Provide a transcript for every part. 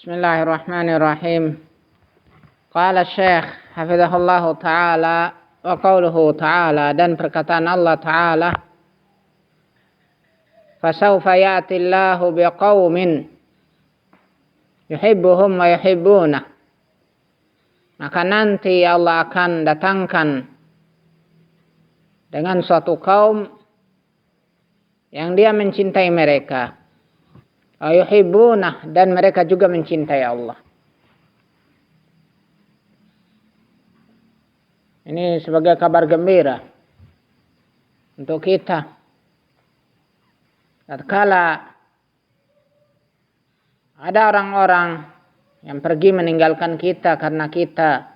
Bismillahirrahmanirrahim. Qala Syekh hafizahullahu ta'ala wa qauluhu ta'ala, dan perkataan Allah ta'ala, fasawfa ya'tillahu biqaumin yuhibbuhum wa yuhibbunah. Maka nanti Allah akan datangkan dengan suatu kaum yang dia mencintai mereka, wa yuhibbunah, dan mereka juga mencintai Allah. Ini sebagai kabar gembira untuk kita. Tatkala ada orang-orang yang pergi meninggalkan kita karena kita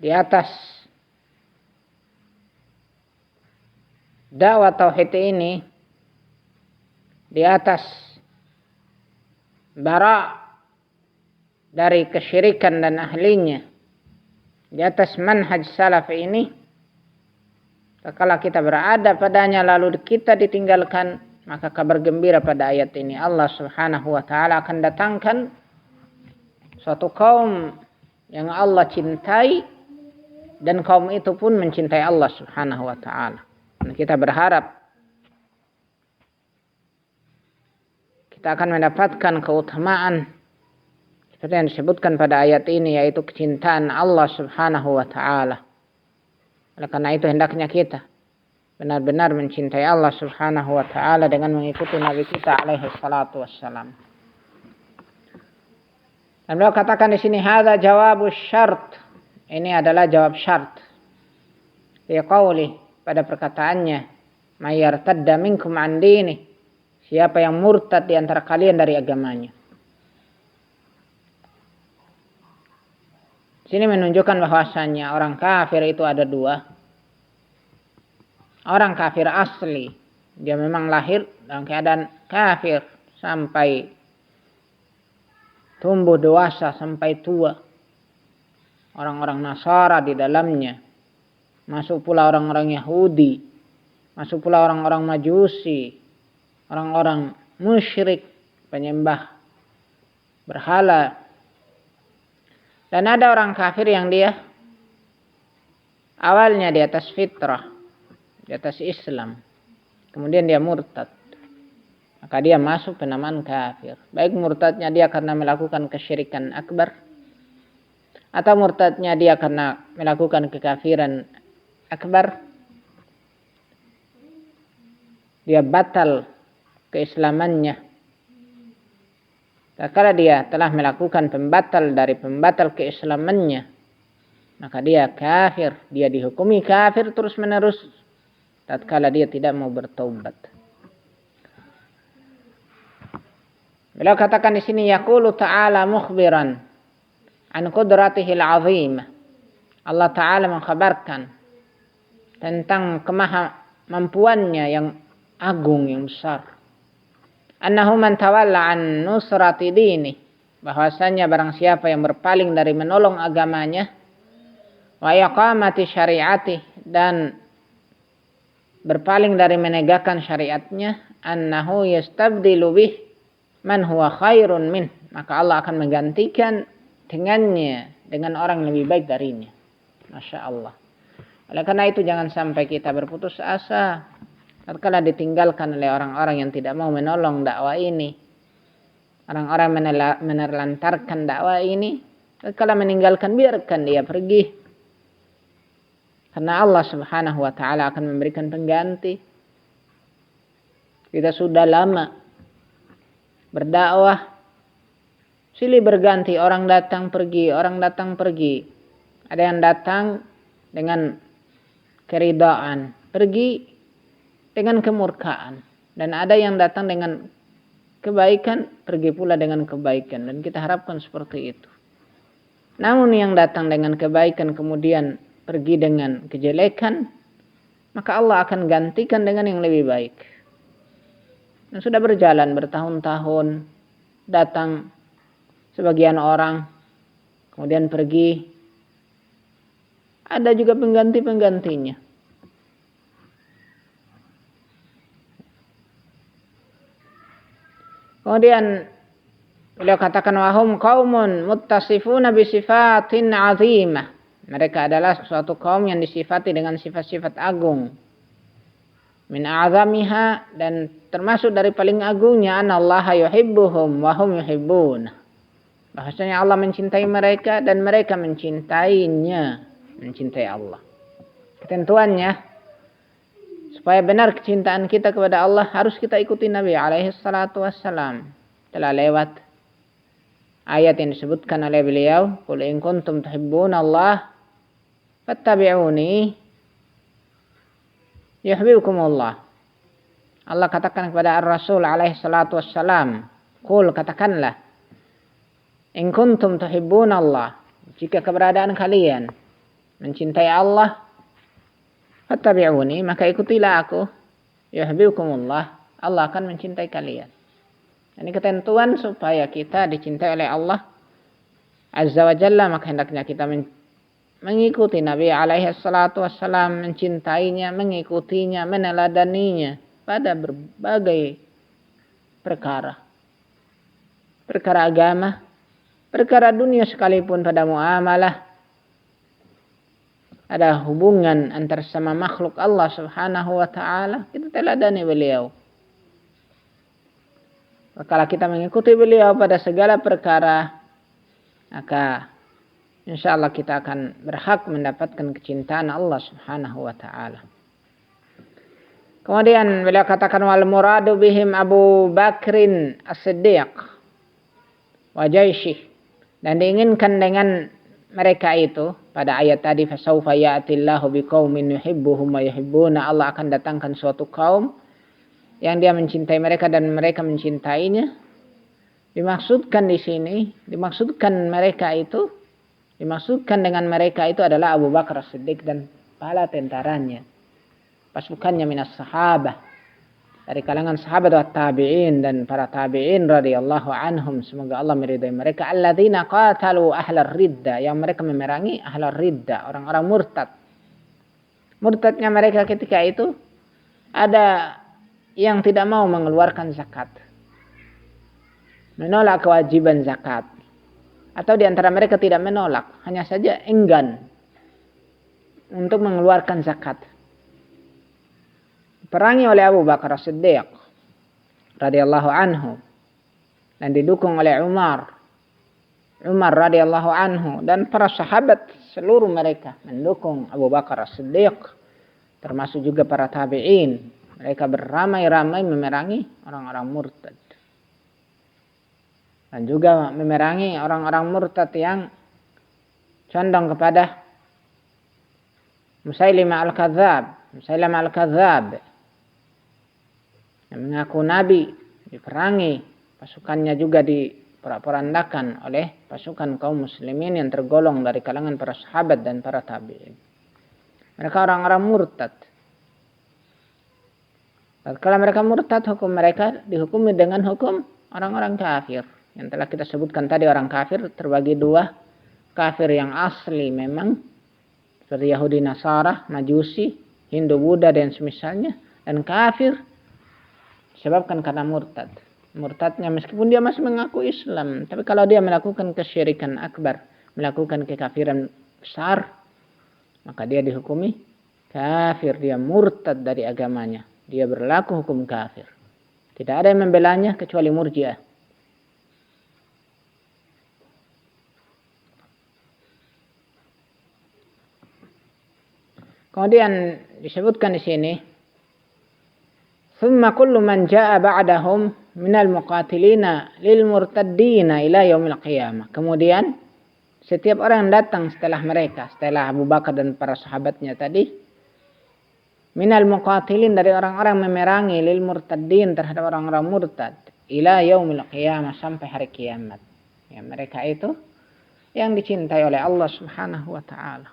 di atas dakwah tauhid ini, di atas bara dari kesyirikan dan ahlinya, di atas manhaj salaf ini, tatkala kita berada padanya lalu kita ditinggalkan, maka kabar gembira pada ayat ini, Allah Subhanahu wa ta'ala akan datangkan suatu kaum yang Allah cintai, dan kaum itu pun mencintai Allah Subhanahu wa ta'ala. Dan kita berharap kita akan mendapatkan keutamaan seperti yang disebutkan pada ayat ini, yaitu kecintaan Allah Subhanahu wa ta'ala. Oleh karena itu hendaknya kita benar-benar mencintai Allah Subhanahu wa ta'ala dengan mengikuti Nabi kita alaihi salatu wassalam. Dan beliau katakan di sini, hadza jawabus syart. Ini adalah jawab syarat. Fi qauli, pada perkataannya, may yartadda minkum an dini, siapa yang murtad di antara kalian dari agamanya. Sini menunjukkan bahwasannya orang kafir itu ada dua. Orang kafir asli, dia memang lahir dalam keadaan kafir sampai tumbuh dewasa, sampai tua. Orang-orang Nasara di dalamnya. Masuk pula orang-orang Yahudi. Masuk pula orang-orang Majusi. Orang-orang musyrik, penyembah berhala. Dan ada orang kafir yang dia awalnya di atas fitrah, di atas Islam, kemudian dia murtad, maka dia masuk penamaan kafir. Baik murtadnya dia karena melakukan kesyirikan akbar, atau murtadnya dia karena melakukan kekafiran akbar, dia batal keislamannya. Tatkala dia telah melakukan pembatal dari pembatal keislamannya, maka dia kafir, dia dihukumi kafir terus menerus tatkala dia tidak mau bertaubat. Beliau katakan di sini, yaqulu ta'ala mukhbiran an qudratihi al-'azimah. Allah Ta'ala mengkhabarkan tentang kemampuannya yang agung, yang besar. Annahu man tawalla an nusrati dini, bahwasanya barang siapa yang berpaling dari menolong agamanya, wa iqamati syari'ati, dan berpaling dari menegakkan syariatnya, annahu yastabdilu bih man huwa khairun min, maka Allah akan menggantikan dengannya dengan orang yang lebih baik darinya. Masya Allah. Oleh karena itu jangan sampai kita berputus asa tatkala ditinggalkan oleh orang-orang yang tidak mau menolong dakwah ini, orang-orang menelantarkan dakwah ini. Tatkala meninggalkan, biarkan dia pergi, karena Allah Subhanahu wa ta'ala akan memberikan pengganti. Kita sudah lama berdakwah, silih berganti, orang datang pergi, orang datang pergi. Ada yang datang dengan keridaan, pergi dengan kemurkaan. Dan ada yang datang dengan kebaikan, pergi pula dengan kebaikan. Dan kita harapkan seperti itu. Namun yang datang dengan kebaikan kemudian pergi dengan kejelekan, maka Allah akan gantikan dengan yang lebih baik. Dan sudah berjalan bertahun-tahun, datang sebagian orang, kemudian pergi. Ada juga pengganti-penggantinya. Kemudian Beliau katakan wahum qaumun muttasifuna bisifatin azimah. Mereka adalah suatu kaum yang disifati dengan sifat-sifat agung. Min a'zamiha, dan termasuk dari paling agungnya anallaha yuhibbuhum wa hum yuhibbun. Bahasanya Allah mencintai mereka dan mereka mencintainya, mencintai Allah. Ketentuannya supaya benar kecintaan kita kepada Allah harus kita ikuti Nabi alaihi salatu wassalam. Telah lewat ayat yang disebutkan oleh beliau, qul in kuntum tuhibbunallah fattabi'uni yuhibbukumullah. Allah katakan kepada Ar-Rasul alaihi salatu wassalam, qul, katakanlah, in kuntum tuhibbunallah, jika keberadaan kalian mencintai Allah, fattabi'uni, maka ikutilah aku, yuhibbukumullah, Allah akan mencintai kalian. Ini ketentuan supaya kita dicintai oleh Allah Azza wa Jalla, maka hendaknya kita mengikuti Nabi alaihi salatu wassalam, mencintainya, mengikutinya, meneladaninya pada berbagai perkara. Perkara agama, perkara dunia sekalipun, pada muamalah, ada hubungan antara sama makhluk Allah subhanahu wa ta'ala, kita teladani beliau. Kalau kita mengikuti beliau pada segala perkara, maka insya Allah kita akan berhak mendapatkan kecintaan Allah subhanahu wa ta'ala. Kemudian beliau katakan wal muradu bihim Abu Bakrin as-Siddiq wa jaisyih, dan diinginkan dengan mereka itu pada ayat tadi, fasawfa ya'tillahu biqaumin yuhibbuhum wa yuhibbuna, Allah akan datangkan suatu kaum yang dia mencintai mereka dan mereka mencintainya. Dimaksudkan di sini, dimaksudkan dengan mereka itu adalah Abu Bakar As-Siddiq dan para tentaranya, pasukannya minas sahabah, dari kalangan sahabat wa tabi'in dan para tabi'in radhiyallahu anhum, semoga Allah meridai mereka, alladzina qatalu ahlar ridda, yang mereka memerangi ahlar ridda, orang-orang murtad. Murtadnya mereka ketika itu ada yang tidak mau mengeluarkan zakat, menolak kewajiban zakat, atau di antara mereka tidak menolak, hanya saja enggan untuk mengeluarkan zakat. Perangi oleh Abu Bakar As-Siddiq radhiyallahu anhu dan didukung oleh Umar radhiyallahu anhu, dan para sahabat seluruh mereka mendukung Abu Bakar As-Siddiq, termasuk juga para tabi'in. Mereka beramai-ramai memerangi orang-orang murtad. Dan juga memerangi orang-orang murtad yang condong kepada Musailimah Al-Kadzab, yang mengaku nabi, diperangi. Pasukannya juga diporak-porandakan oleh pasukan kaum muslimin yang tergolong dari kalangan para sahabat dan para tabi'in. Mereka orang-orang murtad. Kalau mereka murtad, hukum mereka dihukumi dengan hukum orang-orang kafir. Yang telah kita sebutkan tadi, orang kafir terbagi dua. Kafir yang asli memang, seperti Yahudi, Nasara, Majusi, Hindu, Buddha dan semisalnya. Dan kafir disebabkan karena murtad. Murtadnya meskipun dia masih mengaku Islam, tapi kalau dia melakukan kesyirikan akbar, melakukan kekafiran besar, maka dia dihukumi kafir, dia murtad dari agamanya. Dia berlaku hukum kafir. Tidak ada yang membelanya kecuali Murji'ah. Kemudian disebutkan di sini, "Tsumma kullu man jaa'a ba'dahum minal muqatilina lil murtaddina ila yaumil qiyamah." Kemudian setiap orang yang datang setelah mereka, setelah Abu Bakar dan para sahabatnya tadi, minal muqatilin, dari orang-orang memerangi, lil murtaddin, terhadap orang-orang murtad, ila yaumil qiyamah, sampai hari kiamat. Ya, mereka itu yang dicintai oleh Allah Subhanahu wa taala.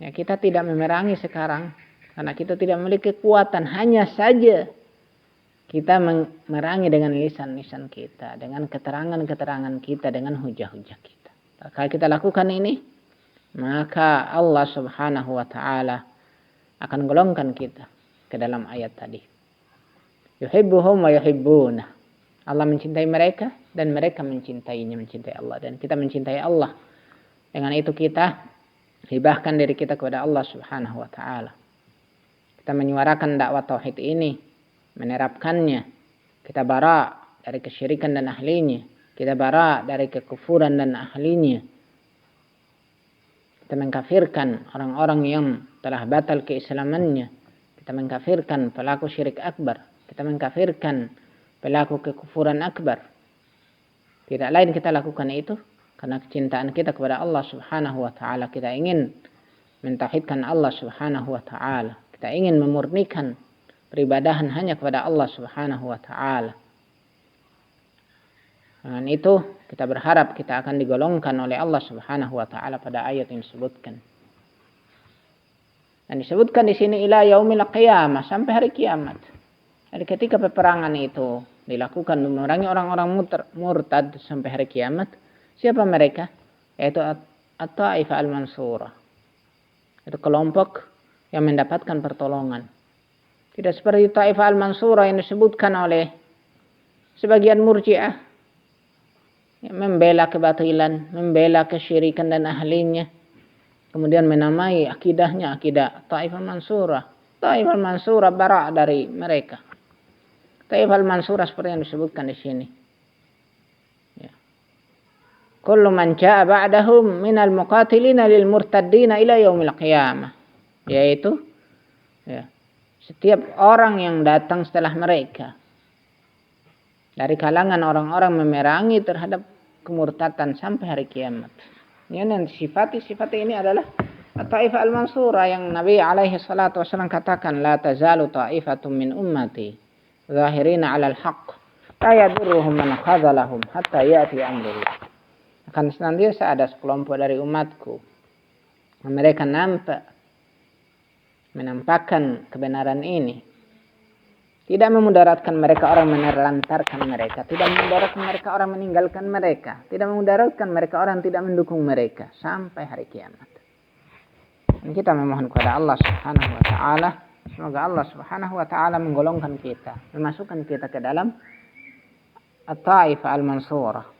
Ya, kita tidak memerangi sekarang karena kita tidak memiliki kekuatan, hanya saja kita memerangi dengan lisan-lisan kita, dengan keterangan-keterangan kita, dengan hujah-hujah kita. Kalau kita lakukan ini, maka Allah Subhanahu wa taala akan golongkan kita ke dalam ayat tadi. Yuhibbuhum wa yuhibbuna. Allah mencintai mereka dan mereka mencintainya, mencintai Allah, dan kita mencintai Allah. Dengan itu kita hibahkan diri kita kepada Allah Subhanahu wa taala. Kita menyuarakan dakwah tauhid ini, menerapkannya. Kita bara dari kesyirikan dan ahlinya. Kita bara dari kekufuran dan ahlinya. Kita mengkafirkan orang-orang yang telah batal keislamannya. Kita mengkafirkan pelaku syirik akbar. Kita mengkafirkan pelaku kekufuran akbar. Tidak lain kita lakukan itu karena kecintaan kita kepada Allah Subhanahu wa taala. Kita ingin mentauhidkan Allah Subhanahu wa taala. Kita ingin memurnikan peribadahan hanya kepada Allah Subhanahu wa taala. Dengan itu kita berharap kita akan digolongkan oleh Allah Subhanahu wa taala pada ayat yang disebutkan. Dan disebutkan di sini ila yaumil qiyamah, sampai hari kiamat. Jadi ketika peperangan itu dilakukan memerangi orang-orang murtad sampai hari kiamat, siapa mereka? Yaitu At-Taifah Al-Mansurah. Itu kelompok yang mendapatkan pertolongan. Tidak seperti Taifah Al-Mansurah yang disebutkan oleh sebagian Murji'ah, yang membela kebatilan, membela kesyirikan dan ahlinya, kemudian menamai akidahnya akidah Taifah Al-Mansurah. Taifah Al-Mansurah bara dari mereka. Taifah Al-Mansurah seperti yang disebutkan di sini. Ya. Kullu man jaa ba'dahum minal muqatilina lil murtaddina ila yaumil qiyamah. Yaitu ya, setiap orang yang datang setelah mereka dari kalangan orang-orang memerangi terhadap kemurtatan sampai hari kiamat. Yang sifat ini adalah Taifah Al-Mansurah yang Nabi alaihi salatu wasallam katakan, la tazalu ta'ifatun min ummati zahirina 'alal haqq la yadurruhum man khazalahum hatta ya'ti amrullah. Akan senantiasa ada sekelompok dari umatku, mereka menampakkan kebenaran ini, tidak memudaratkan mereka orang menelantarkan mereka, tidak memudaratkan mereka orang meninggalkan mereka, tidak memudaratkan mereka orang tidak mendukung mereka sampai hari kiamat. Dan kita memohon kepada Allah Subhanahu wa taala, semoga Allah Subhanahu wa taala menggolongkan kita, memasukkan kita ke dalam At-Taifah Al-Mansurah.